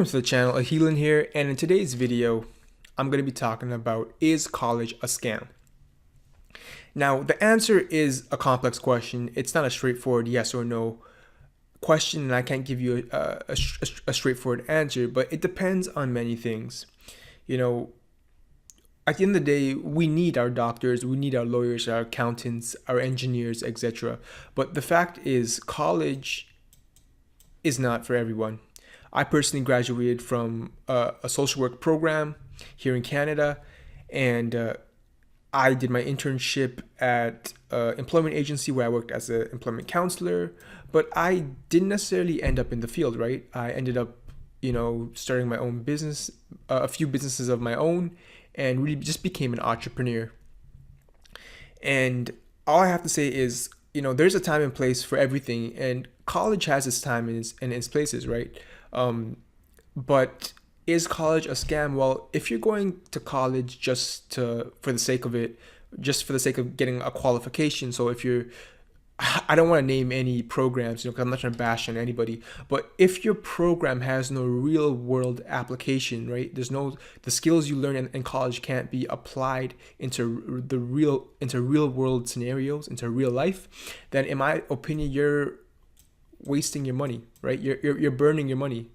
Welcome to the channel, Ahilan here, and in today's video, I'm going to be talking about, is college a scam? Now, the answer is a complex question. It's not a straightforward yes or no question, and I can't give you a straightforward answer, but it depends on many things. You know, at the end of the day, we need our doctors, we need our lawyers, our accountants, our engineers, etc. But the fact is, college is not for everyone. I personally graduated from a social work program here in Canada, and I did my internship at an employment agency where I worked as an employment counselor, but I didn't necessarily end up in the field, right? I ended up, starting my own business, a few businesses of my own, and really just became an entrepreneur. And all I have to say is, there's a time and place for everything, and college has its time and its places, right? But is college a scam? Well, if you're going to college for the sake of it, just for the sake of getting a qualification. So I don't want to name any programs, because I'm not trying to bash on anybody. But if your program has no real world application, right? The skills you learn in college can't be applied into real world scenarios, into real life, then in my opinion, you're wasting your money, right? You're burning your money.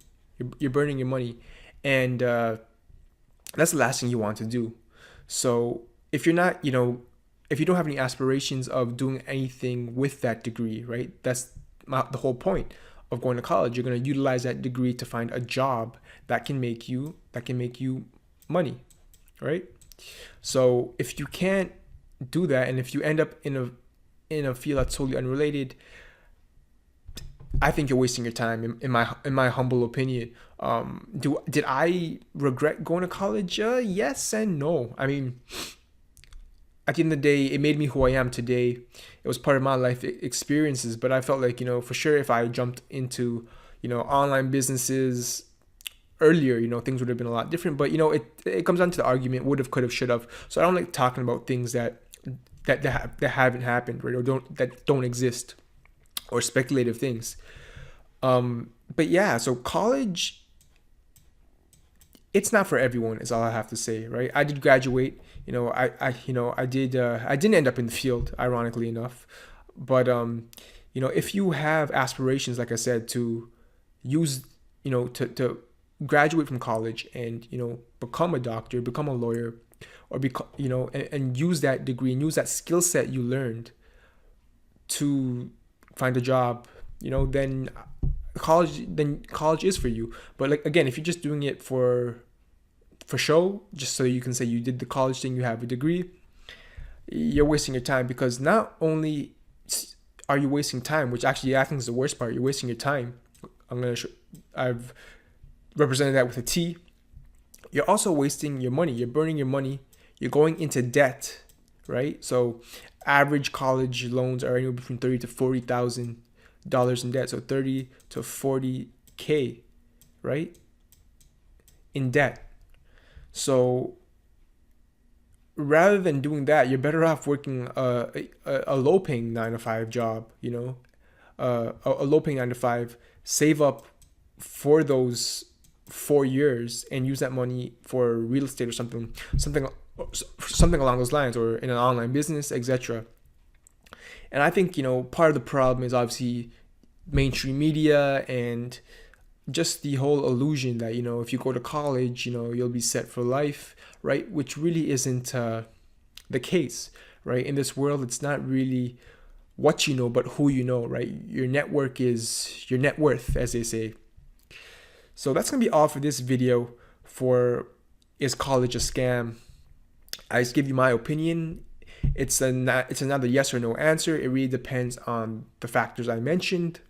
You're burning your money, and that's the last thing you want to do. So if you're not, if you don't have any aspirations of doing anything with that degree, right? That's the whole point of going to college. You're going to utilize that degree to find a job that can make you money, right? So if you can't do that, and if you end up in a field that's totally unrelated, I think you're wasting your time, in my humble opinion. Did I regret going to college? Yes and no. I mean, at the end of the day, it made me who I am today. It was part of my life experiences, but I felt like, for sure, if I jumped into, online businesses earlier, things would have been a lot different. But, it comes down to the argument, would have, could have, should have. So I don't like talking about things that haven't happened, right? Or that don't exist, or speculative things. But yeah, so college, it's not for everyone, is all I have to say, right? I did graduate, I didn't end up in the field, ironically enough, but if you have aspirations, like I said, to use, to graduate from college and, become a doctor, become a lawyer, or and use that degree and use that skill set you learned to find a job, then college is for you. But like, again, if you're just doing it for show, just so you can say you did the college thing, you have a degree, you're wasting your time. Because not only are you wasting time, which actually I think is the worst part, you're wasting your time. I've represented that with a T. You're also wasting your money. You're burning your money. You're going into debt, right? So average college loans are anywhere between $30,000 to $40,000 in debt. So 30 to 40K, right? In debt. So rather than doing that, you're better off working a low-paying 9-to-5 job, a low-paying 9-to-5, save up for those 4 years and use that money for real estate or something along those lines, or in an online business, etc. And I think, part of the problem is obviously mainstream media and just the whole illusion that, if you go to college, you'll be set for life, right? Which really isn't the case, right? In this world, it's not really what you know, but who you know, right? Your network is your net worth, as they say. So that's going to be all for this video for Is College a Scam? I just give you my opinion. It's another yes or no answer. It really depends on the factors I mentioned.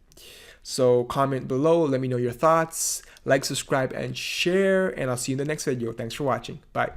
So comment below, let me know your thoughts, like, subscribe, and share, and I'll see you in the next video. Thanks for watching. Bye.